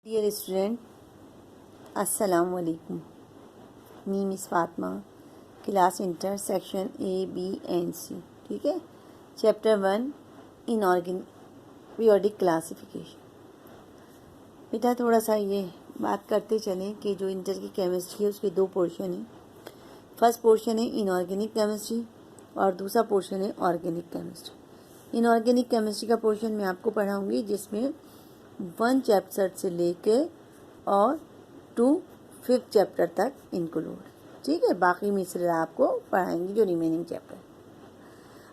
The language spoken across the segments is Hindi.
डियर स्टूडेंट, अस्सलाम वालेकुम। मी miss Fatima, class inter, section A, B and C। ठीक है। Chapter 1 inorganic periodic classification. बेटा थोड़ा सा ये बात करते चलें कि जो इंटर की केमिस्ट्री है उसके दो पोर्शन हैं। फर्स्ट पोर्शन है इनऑर्गेनिक केमिस्ट्री और दूसरा पोर्शन है ऑर्गेनिक केमिस्ट्री। इनऑर्गेनिक केमिस्ट्री का पोर्शन मैं आपको पढ़ाऊँगी जिसमें 1 चैप्टर से लेके और 2 5th चैप्टर तक इंक्लूड। ठीक है। बाकी मिसरा आपको पढ़ाएंगे जो रिमेनिंग चैप्टर।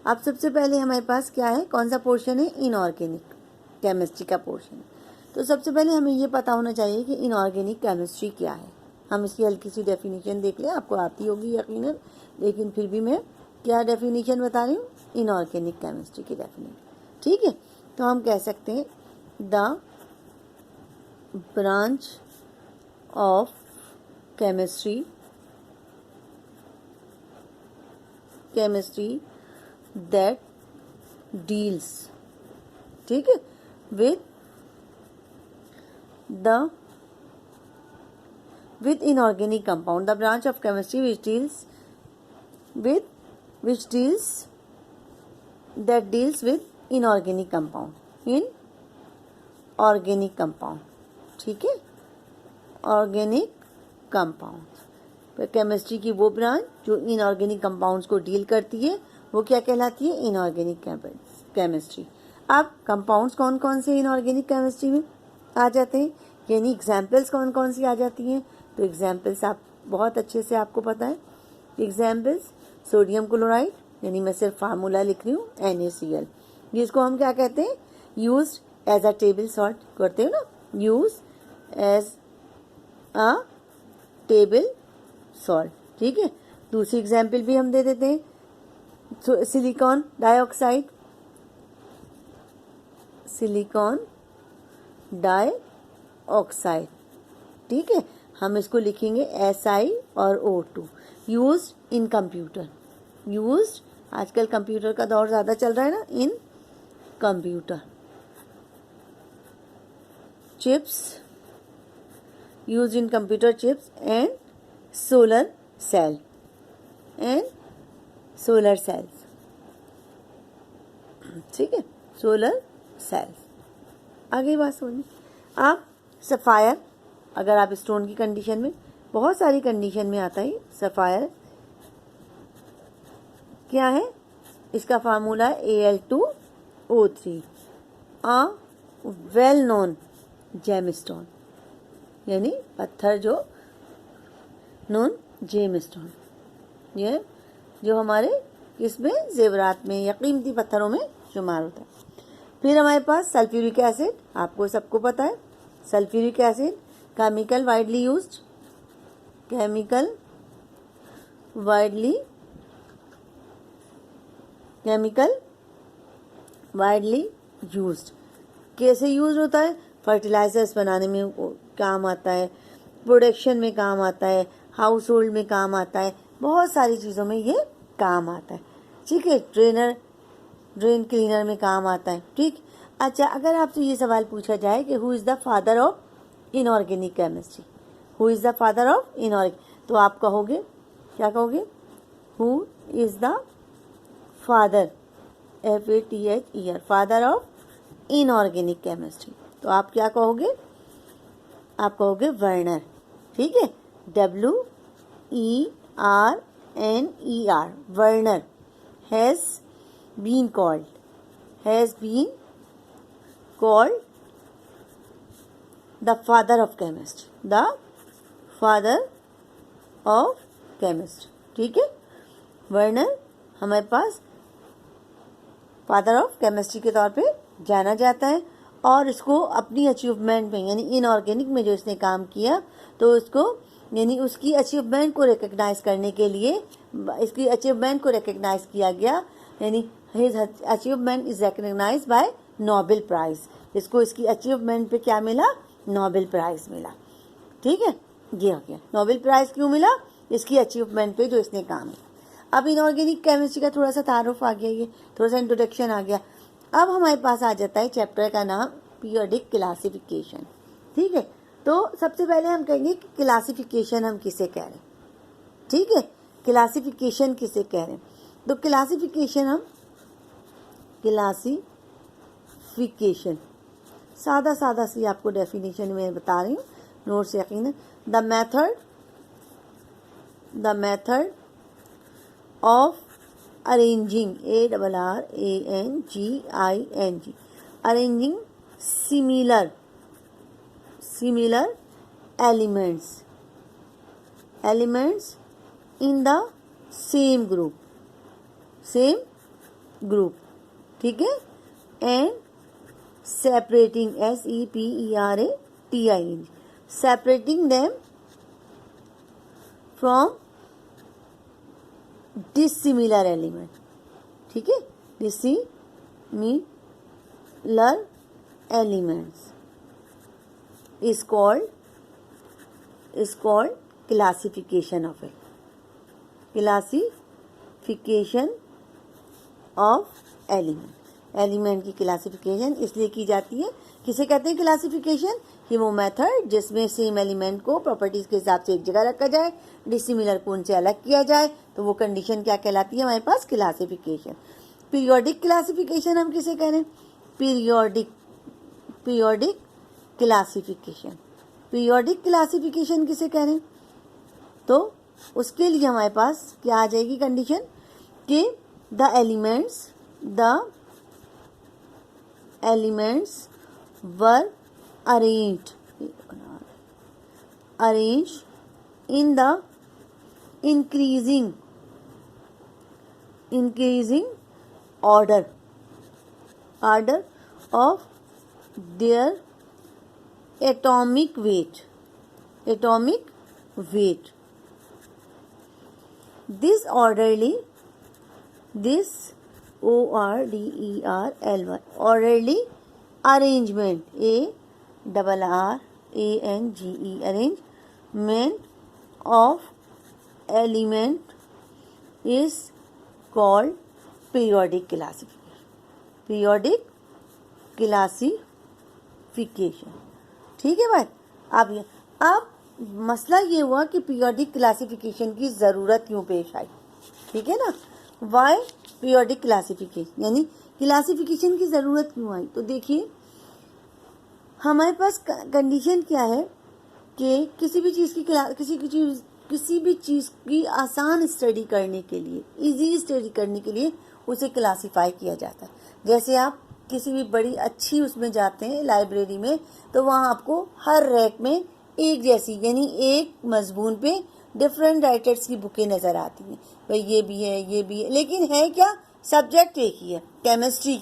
अब सबसे पहले हमारे पास क्या है, कौन सा पोर्शन है, इनऑर्गेनिक केमिस्ट्री का पोर्शन। तो सबसे पहले हमें ये पता होना चाहिए कि इनऑर्गेनिक केमिस्ट्री क्या है। हम इसकी हल्की सी डेफिनेशन देख लें, आपको आती होगी यकीनन, लेकिन फिर भी मैं क्या डेफिनेशन बता रही हूँ, इनऑर्गेनिक केमिस्ट्री की डेफिनेशन। ठीक है। तो हम कह सकते हैं the branch of chemistry that deals, ठीक है, with inorganic compound, the branch of chemistry that deals with inorganic compound, inorganic compound। ठीक है। ऑर्गेनिक कंपाउंड, केमिस्ट्री की वो ब्रांच जो इनऑर्गेनिक कंपाउंड्स को डील करती है वो क्या कहलाती है, इनऑर्गेनिक केमिस्ट्री। अब कंपाउंड्स कौन कौन से इनऑर्गेनिक केमिस्ट्री में आ जाते हैं, यानी एग्जाम्पल्स कौन कौन सी आ जाती हैं। तो एग्जाम्पल्स आप बहुत अच्छे से आपको पता है। एग्जाम्पल्स सोडियम क्लोराइड, यानी मैं सिर्फ फार्मूला लिख रही हूँ, NaCl, जिसको हम क्या कहते हैं, use as a table salt करते हो ना, use as a table salt. ठीक है। दूसरी एग्जाम्पल भी हम दे देते हैं, सिलिकॉन डाइऑक्साइड, सिलिकॉन डाइऑक्साइड। ठीक है। हम इसको लिखेंगे Si और O2, use in computer, use आजकल कंप्यूटर का दौर ज़्यादा चल रहा है ना, इन computer. Chips, used in computer chips and solar cells। ठीक है, सोलर सेल्स। आगे बात सुनिए। अब सफ़ायर, अगर आप स्टोन की कंडीशन में, बहुत सारी कंडीशन में आता है सफ़ायर, क्या है, इसका फार्मूला है Al2O3, a well known gemstone, यानी पत्थर जो नॉन जेमस्टोन, ये जो हमारे इसमें जेवरात में या कीमती पत्थरों में शुमार होता है। फिर हमारे पास सल्फ्यूरिक एसिड, आपको सबको पता है, sulphuric acid chemical widely used. कैसे यूज होता है, फर्टिलाइजर्स बनाने में काम आता है, प्रोडक्शन में काम आता है, हाउस होल्ड में काम आता है, बहुत सारी चीज़ों में ये काम आता है। ठीक है। ड्रेन क्लीनर में काम आता है। ठीक। अच्छा, अगर आपसे ये सवाल पूछा जाए कि who is the father of inorganic chemistry, who is the father of inorganic, तो आप कहोगे, क्या कहोगे, who is the father, FATHER, father of inorganic chemistry. तो आप क्या कहोगे, आप कहोगे वर्नर। ठीक है। WERNER, Werner has been called the father of chemistry, ठीक है। वर्नर हमारे पास फादर ऑफ केमिस्ट्री के तौर पे जाना जाता है, और इसको अपनी अचीवमेंट में, यानी इनऑर्गेनिक में जो इसने काम किया, तो उसको, यानी उसकी अचीवमेंट को रिकग्नाइज करने के लिए, इसकी अचीवमेंट को रिकग्नाइज किया गया, यानी his achievement is recognize by Nobel prize. इसको इसकी अचीवमेंट पे क्या मिला, नोबेल प्राइज मिला। ठीक है। ये हो गया, नोबेल प्राइज क्यों मिला, इसकी अचीवमेंट पे जो इसने काम किया। अब इनऑर्गेनिक केमिस्ट्री का थोड़ा सा तारुफ आ गया, ये थोड़ा सा इंट्रोडक्शन आ गया। अब हमारे पास आ जाता है चैप्टर का नाम पीरियोडिक क्लासिफिकेशन। ठीक है। तो सबसे पहले हम कहेंगे कि क्लासिफिकेशन हम किसे कह रहे हैं, ठीक है, क्लासिफिकेशन किसे कह रहे हैं। तो क्लासिफिकेशन सादा सी आपको डेफिनेशन में बता रही हूँ, नोट से यकीन। The method of arranging arranging similar elements in the same group, ठीक है, and separating separating them from dissimilar element, ठीक है, dissimilar elements is called classification of it. Classification of element की क्लासिफिकेशन इसलिए की जाती है, किसे कहते हैं क्लासिफिकेशन, कि वो मेथड जिसमें सेम एलिमेंट को प्रॉपर्टीज के हिसाब से एक जगह रखा जाए, डिसिमिलर को उनसे अलग किया जाए, तो वो कंडीशन क्या कहलाती है हमारे पास, क्लासिफिकेशन। पीरियोडिक क्लासिफिकेशन हम किसे कह रहे हैं, पीरियोडिक क्लासिफिकेशन किसे कह रहे हैं, तो उसके लिए हमारे पास क्या आ जाएगी कंडीशन कि the elements were arranged in the increasing order of their atomic weight. This orderly arrangement, arrangement of element is called periodic classification. ठीक है बात। अब मसला ये हुआ कि पीरियोडिक क्लासिफिकेशन की ज़रूरत क्यों पेश आई, ठीक है ना, वाई पीरियोडिक क्लासिफिकेशन, यानी क्लासिफिकेशन की ज़रूरत क्यों आई। तो देखिए हमारे पास कंडीशन क्या है कि किसी भी चीज़ की आसान स्टडी करने के लिए, इजी स्टडी करने के लिए उसे क्लासिफाई किया जाता है। जैसे आप किसी भी बड़ी अच्छी उसमें जाते हैं लाइब्रेरी में, तो वहाँ आपको हर रैक में एक जैसी, यानी एक मजमून पे डिफरेंट राइटर्स की बुकें नज़र आती हैं, भाई ये भी है, लेकिन है क्या, सब्जेक्ट एक ही है, केमिस्ट्री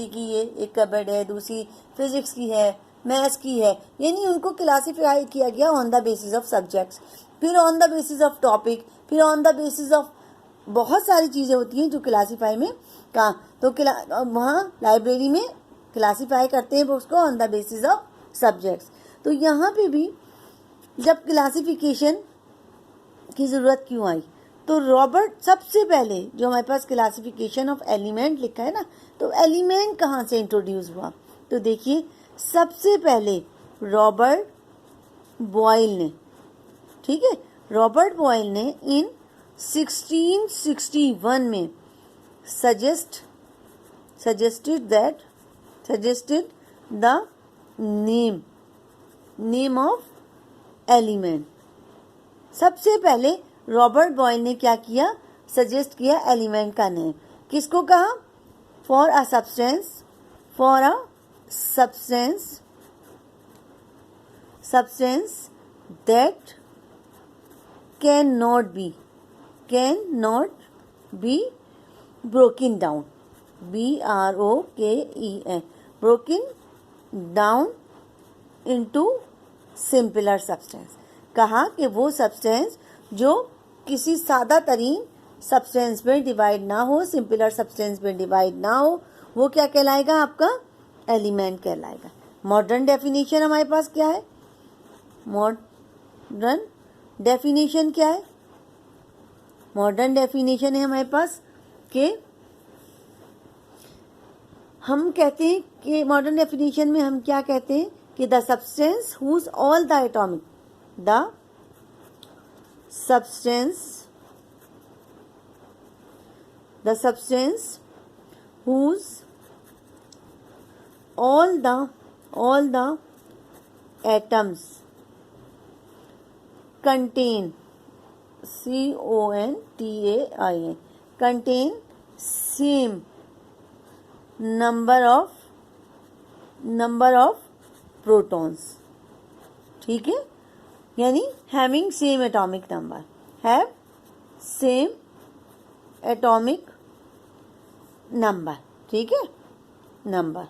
की ये एक कबर्ड है, दूसरी फिजिक्स की है, मैथ्स की है, यानी उनको क्लासीफाई किया गया on the basis of subjects, फिर on the basis of topic, फिर ऑन द बेसिस ऑफ बहुत सारी चीज़ें होती हैं जो क्लासीफाई में तो वहाँ लाइब्रेरी में क्लासीफाई करते हैं उसको on the basis of subjects. तो यहाँ पे भी जब क्लासिफिकेशन की ज़रूरत क्यों आई, तो रॉबर्ट सबसे पहले जो हमारे पास क्लासिफिकेशन ऑफ एलिमेंट लिखा है ना, तो एलिमेंट कहाँ से इंट्रोड्यूस हुआ, तो देखिए सबसे पहले रॉबर्ट बॉयल ने, ठीक है, रॉबर्ट बॉयल ने इन 1661 में suggested the name of element। सबसे पहले रॉबर्ट बॉयल ने क्या किया, सजेस्ट किया एलिमेंट का नेम, किसको कहा, for a substance that cannot be broken down, broken down into simpler substance। कहा कि वो सब्सटेंस जो किसी सादा तरीन सब्सटेंस में डिवाइड ना हो, सिंपलर सब्सटेंस में डिवाइड ना हो, वो क्या कहलाएगा, आपका एलिमेंट कहलाएगा। मॉडर्न डेफिनेशन हमारे पास क्या है, मॉडर्न डेफिनेशन क्या है, मॉडर्न डेफिनेशन है हमारे पास कि हम कहते हैं कि मॉडर्न डेफिनेशन में हम क्या कहते हैं कि the substance whose all the atomic the substance whose all the atoms contain contain same number of protons. ठीक है, यानी having same atomic number, have same atomic number. ठीक है, नंबर.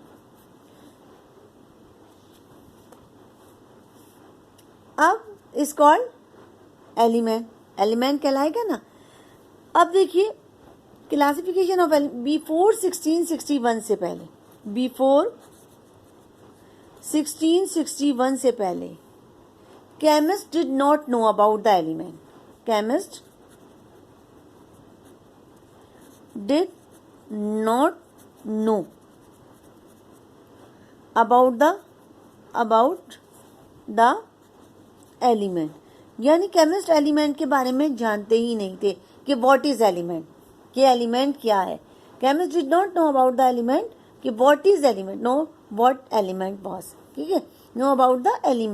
अब इज कॉल्ड एलिमेंट. एलिमेंट कहलाएगा ना. अब देखिए क्लासिफिकेशन ऑफ बिफोर 1661 से पहले, बिफोर 1661 से पहले chemist did not know about the element. Chemist did not know about the element. यानी केमिस्ट एलिमेंट के बारे में जानते ही नहीं थे कि व्हाट इज एलिमेंट, कि एलिमेंट क्या है. Chemist did not know about the element, कि what is element, know what element was. ठीक है, नो अबाउट द एलिमेंट.